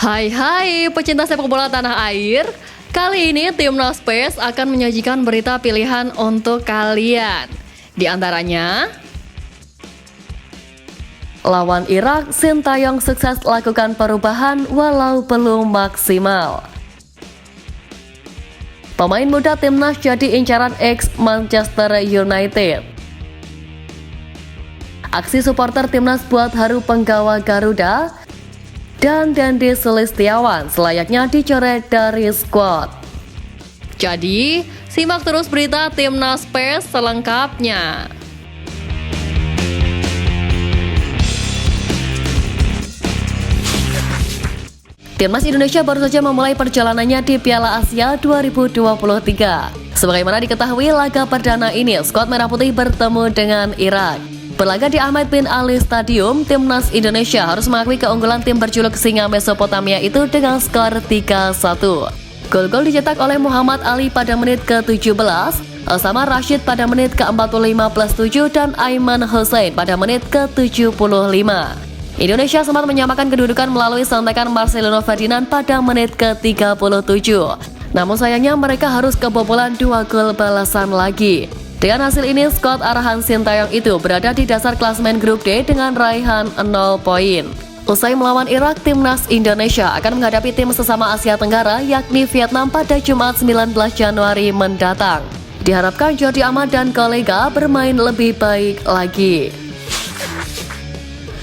Hai pecinta sepak bola tanah air. Kali ini Timnas PES akan menyajikan berita pilihan untuk kalian. Di antaranya, lawan Irak, Sintayong sukses lakukan perubahan walau belum maksimal. Pemain muda Timnas jadi incaran ex Manchester United. Aksi supporter Timnas buat haru penggawa Garuda. Dan Dendi Sulistiawan selayaknya dicoret dari skuad. Jadi, simak terus berita Timnas PES selengkapnya. Timnas Indonesia baru saja memulai perjalanannya di Piala Asia 2023. Sebagaimana diketahui, laga perdana ini skuad Merah Putih bertemu dengan Irak. Berlaga di Ahmad bin Ali Stadium, Timnas Indonesia harus mengakui keunggulan tim berjuluk Singa Mesopotamia itu dengan skor 3-1. Gol-gol dicetak oleh Muhammad Ali pada menit ke-17, Osama Rashid pada menit ke-45 plus 7, dan Aiman Hussein pada menit ke-75. Indonesia sempat menyamakan kedudukan melalui sontekan Marcelino Ferdinand pada menit ke-37. Namun sayangnya mereka harus kebobolan 2 gol balasan lagi. Dengan hasil ini, skuad arahan Sintayong itu berada di dasar klasemen grup D dengan raihan 0 poin. Usai melawan Irak, Timnas Indonesia akan menghadapi tim sesama Asia Tenggara yakni Vietnam pada Jumat 19 Januari mendatang. Diharapkan Jordi Amat dan kolega bermain lebih baik lagi.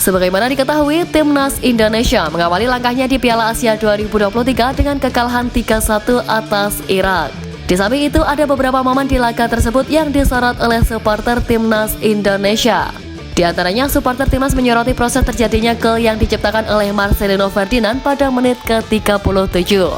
Sebagaimana diketahui, Timnas Indonesia mengawali langkahnya di Piala Asia 2023 dengan kekalahan 3-1 atas Irak. Di samping itu, ada beberapa momen di laga tersebut yang disorot oleh supporter Timnas Indonesia. Di antaranya, supporter Timnas menyoroti proses terjadinya gol yang diciptakan oleh Marcelino Ferdinand pada menit ke-37.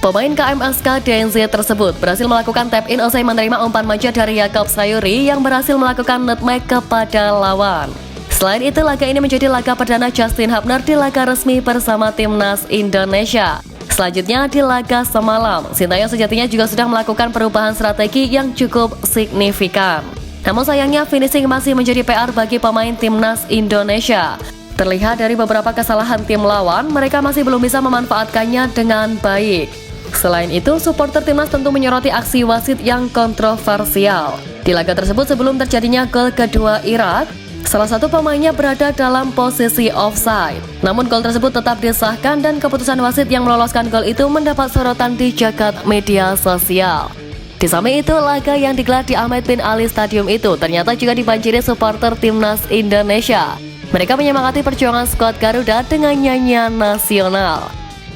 Pemain KMSK DNZ tersebut berhasil melakukan tap-in usai menerima umpan manja dari Yakob Sayuri yang berhasil melakukan nutmeg kepada lawan. Selain itu, laga ini menjadi laga perdana Justin Hubner di laga resmi bersama Timnas Indonesia. Selanjutnya di laga semalam, Sintayong sejatinya juga sudah melakukan perubahan strategi yang cukup signifikan. Namun sayangnya finishing masih menjadi PR bagi pemain Timnas Indonesia. Terlihat dari beberapa kesalahan tim lawan, mereka masih belum bisa memanfaatkannya dengan baik. Selain itu, supporter Timnas tentu menyoroti aksi wasit yang kontroversial. Di laga tersebut sebelum terjadinya gol kedua Irak, salah satu pemainnya berada dalam posisi offside. Namun gol tersebut tetap disahkan dan keputusan wasit yang meloloskan gol itu mendapat sorotan di jagat media sosial. Di samping itu, laga yang digelar di Ahmad bin Ali Stadium itu ternyata juga dibanjiri supporter Timnas Indonesia. Mereka menyemangati perjuangan skuad Garuda dengan nyanyian nasional.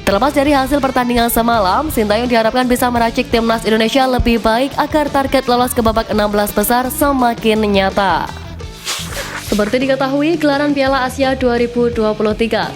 Terlepas dari hasil pertandingan semalam, Sintayong diharapkan bisa meracik Timnas Indonesia lebih baik agar target lolos ke babak 16 besar semakin nyata. Seperti diketahui, gelaran Piala Asia 2023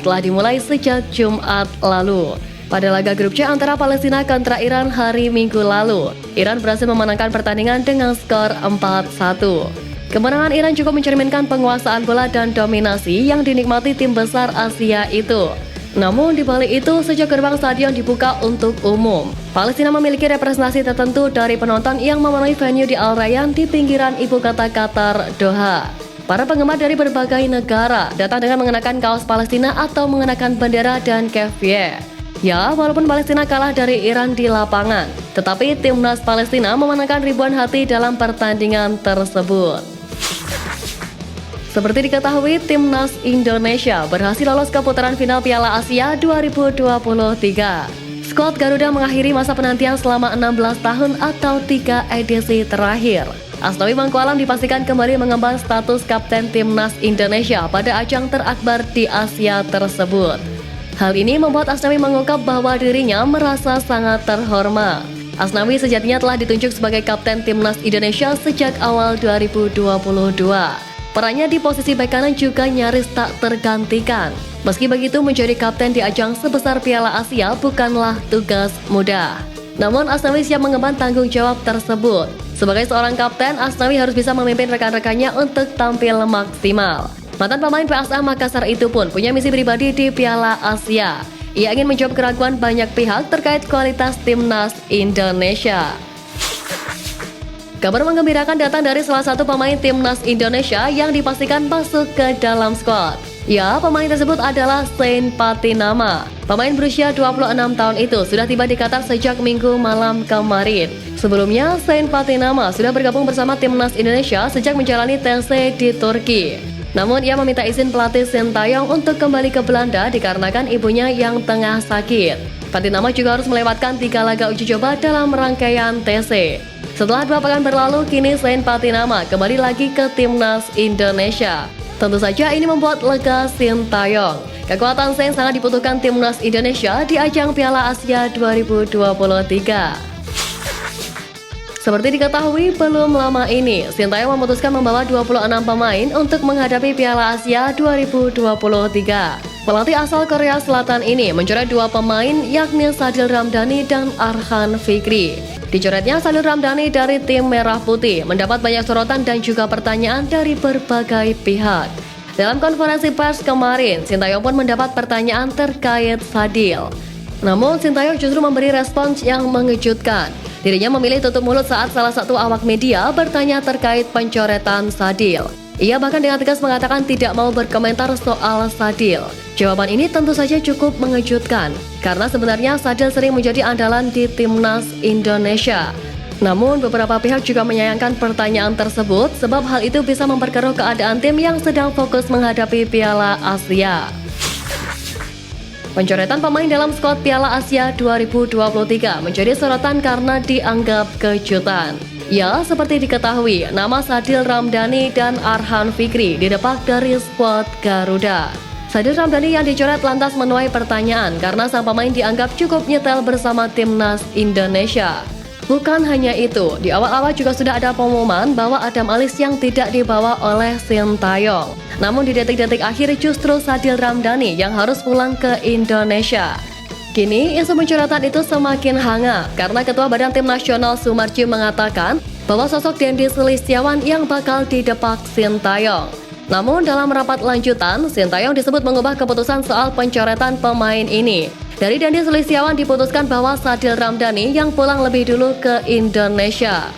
telah dimulai sejak Jumat lalu. Pada laga grup C antara Palestina kontra Iran hari Minggu lalu, Iran berhasil memenangkan pertandingan dengan skor 4-1. Kemenangan Iran cukup mencerminkan penguasaan bola dan dominasi yang dinikmati tim besar Asia itu. Namun di balik itu, sejak gerbang stadion dibuka untuk umum, Palestina memiliki representasi tertentu dari penonton yang memenuhi venue di Al Rayyan di pinggiran ibu kota Qatar, Doha. Para penggemar dari berbagai negara datang dengan mengenakan kaos Palestina atau mengenakan bendera dan keffiyeh. Ya, walaupun Palestina kalah dari Iran di lapangan, tetapi Timnas Palestina memenangkan ribuan hati dalam pertandingan tersebut. Seperti diketahui, Timnas Indonesia berhasil lolos ke putaran final Piala Asia 2023. Skuad Garuda mengakhiri masa penantian selama 16 tahun atau 3 edisi terakhir. Asnawi Mangkualam dipastikan kembali mengemban status Kapten Timnas Indonesia pada ajang terakbar di Asia tersebut. Hal ini membuat Asnawi mengungkap bahwa dirinya merasa sangat terhormat. Asnawi sejatinya telah ditunjuk sebagai Kapten Timnas Indonesia sejak awal 2022. Perannya di posisi bek kanan juga nyaris tak tergantikan. Meski begitu, menjadi kapten di ajang sebesar Piala Asia bukanlah tugas mudah. Namun Asnawi siap mengemban tanggung jawab tersebut. Sebagai seorang kapten, Asnawi harus bisa memimpin rekan-rekannya untuk tampil maksimal. Mantan pemain PSM Makassar itu pun punya misi pribadi di Piala Asia. Ia ingin menjawab keraguan banyak pihak terkait kualitas Timnas Indonesia. Kabar menggembirakan datang dari salah satu pemain Timnas Indonesia yang dipastikan masuk ke dalam skuad. Ya, pemain tersebut adalah Saint Patinama. Pemain berusia 26 tahun itu sudah tiba di Qatar sejak Minggu malam kemarin. Sebelumnya, Saint Patinama sudah bergabung bersama timnas Indonesia sejak menjalani TC di Turki. Namun, ia meminta izin pelatih Sintayong untuk kembali ke Belanda dikarenakan ibunya yang tengah sakit. Patinama juga harus melewatkan 3 laga uji coba dalam rangkaian TC. Setelah 2 pekan berlalu, kini Saint Patinama kembali lagi ke timnas Indonesia. Tentu saja ini membuat lega Sintayong. Kekuatan Saint sangat dibutuhkan timnas Indonesia di ajang Piala Asia 2023. Seperti diketahui, belum lama ini Sintayong memutuskan membawa 26 pemain untuk menghadapi Piala Asia 2023. Pelatih asal Korea Selatan ini mencoret 2 pemain yakni Sadil Ramdhani dan Arhan Fikri. Dicoretnya Sadil Ramdhani dari tim Merah Putih mendapat banyak sorotan dan juga pertanyaan dari berbagai pihak. Dalam konferensi pers kemarin, Sintayong pun mendapat pertanyaan terkait Sadil. Namun Sintayong justru memberi respons yang mengejutkan. Dirinya memilih tutup mulut saat salah satu awak media bertanya terkait pencoretan Sadil. Ia bahkan dengan tegas mengatakan tidak mau berkomentar soal Sadil. Jawaban ini tentu saja cukup mengejutkan, karena sebenarnya Sadil sering menjadi andalan di timnas Indonesia. Namun beberapa pihak juga menyayangkan pertanyaan tersebut sebab hal itu bisa memperkeruh keadaan tim yang sedang fokus menghadapi Piala Asia. Pencoretan pemain dalam skuad Piala Asia 2023 menjadi sorotan karena dianggap kejutan. Ya, seperti diketahui, nama Sadil Ramdhani dan Arhan Fikri didepak dari skuad Garuda. Sadil Ramdhani yang dicoret lantas menuai pertanyaan karena sang pemain dianggap cukup nyetel bersama timnas Indonesia. Bukan hanya itu, di awal-awal juga sudah ada pengumuman bahwa Adam Alizé yang tidak dibawa oleh Sintayong. Namun di detik-detik akhir justru Sadil Ramdhani yang harus pulang ke Indonesia. Kini isu pencoretan itu semakin hangat karena Ketua Badan Tim Nasional Sumarji mengatakan bahwa sosok Dendi Sulistiawan yang bakal didepak Sintayong. Namun dalam rapat lanjutan, Sintayong disebut mengubah keputusan soal pencoretan pemain ini. Dari Dendi Sulistiawan diputuskan bahwa Sadil Ramdhani yang pulang lebih dulu ke Indonesia.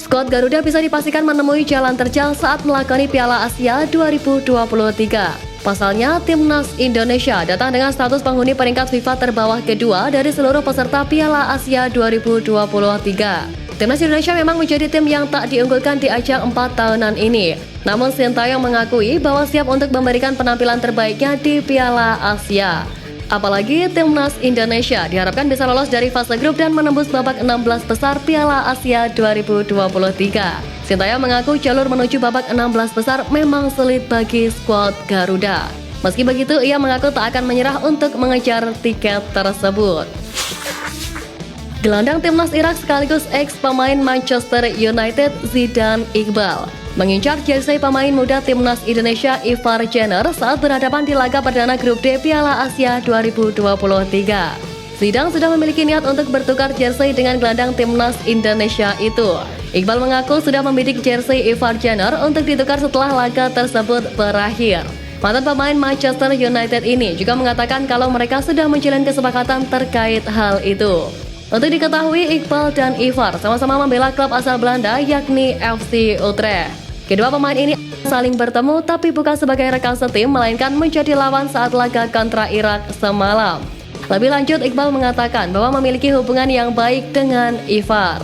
Skuad Garuda bisa dipastikan menemui jalan terjal saat melakoni Piala Asia 2023. Pasalnya, timnas Indonesia datang dengan status penghuni peringkat FIFA terbawah kedua dari seluruh peserta Piala Asia 2023. Timnas Indonesia memang menjadi tim yang tak diunggulkan di ajang 4 tahunan ini. Namun Sintayong mengakui bahwa siap untuk memberikan penampilan terbaiknya di Piala Asia. Apalagi timnas Indonesia diharapkan bisa lolos dari fase grup dan menembus babak 16 besar Piala Asia 2023. Sintayong mengaku jalur menuju babak 16 besar memang sulit bagi skuad Garuda. Meski begitu, ia mengaku tak akan menyerah untuk mengejar tiket tersebut. Gelandang timnas Irak sekaligus ex-pemain Manchester United Zidane Iqbal mengincar jersey pemain muda timnas Indonesia Ivar Jenner saat berhadapan di laga perdana grup D Piala Asia 2023. Zidane sudah memiliki niat untuk bertukar jersey dengan gelandang timnas Indonesia itu. Iqbal mengaku sudah membidik jersey Ivar Jenner untuk ditukar setelah laga tersebut berakhir. Mantan pemain Manchester United ini juga mengatakan kalau mereka sudah menjalin kesepakatan terkait hal itu. Untuk diketahui, Iqbal dan Ivar sama-sama membela klub asal Belanda yakni FC Utrecht. Kedua pemain ini saling bertemu tapi bukan sebagai rekan setim melainkan menjadi lawan saat laga kontra Irak semalam. Lebih lanjut, Iqbal mengatakan bahwa memiliki hubungan yang baik dengan Ivar.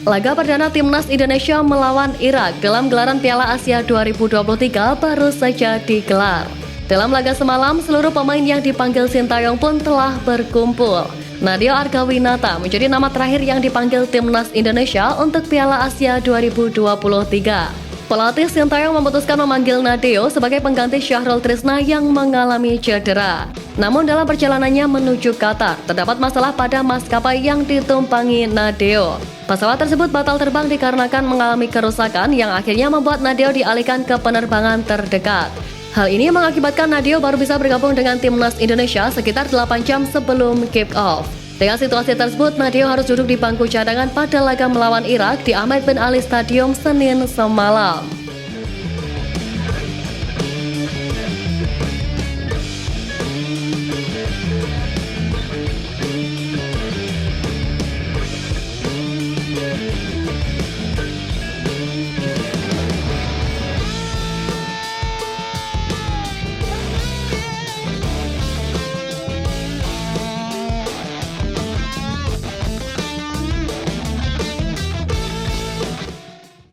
Laga perdana timnas Indonesia melawan Irak dalam gelaran Piala Asia 2023 baru saja digelar. Dalam laga semalam, seluruh pemain yang dipanggil Sintayong pun telah berkumpul. Nadeo Argawinata menjadi nama terakhir yang dipanggil timnas Indonesia untuk Piala Asia 2023. Pelatih Sintayong memutuskan memanggil Nadeo sebagai pengganti Syahrul Trisna yang mengalami cedera. Namun dalam perjalanannya menuju Qatar, terdapat masalah pada maskapai yang ditumpangi Nadeo. Pesawat tersebut batal terbang dikarenakan mengalami kerusakan yang akhirnya membuat Nadeo dialihkan ke penerbangan terdekat. Hal ini mengakibatkan Nadeo baru bisa bergabung dengan timnas Indonesia sekitar 8 jam sebelum kick-off. Dengan situasi tersebut, Nadeo harus duduk di bangku cadangan pada laga melawan Irak di Ahmed bin Ali Stadium Senin semalam.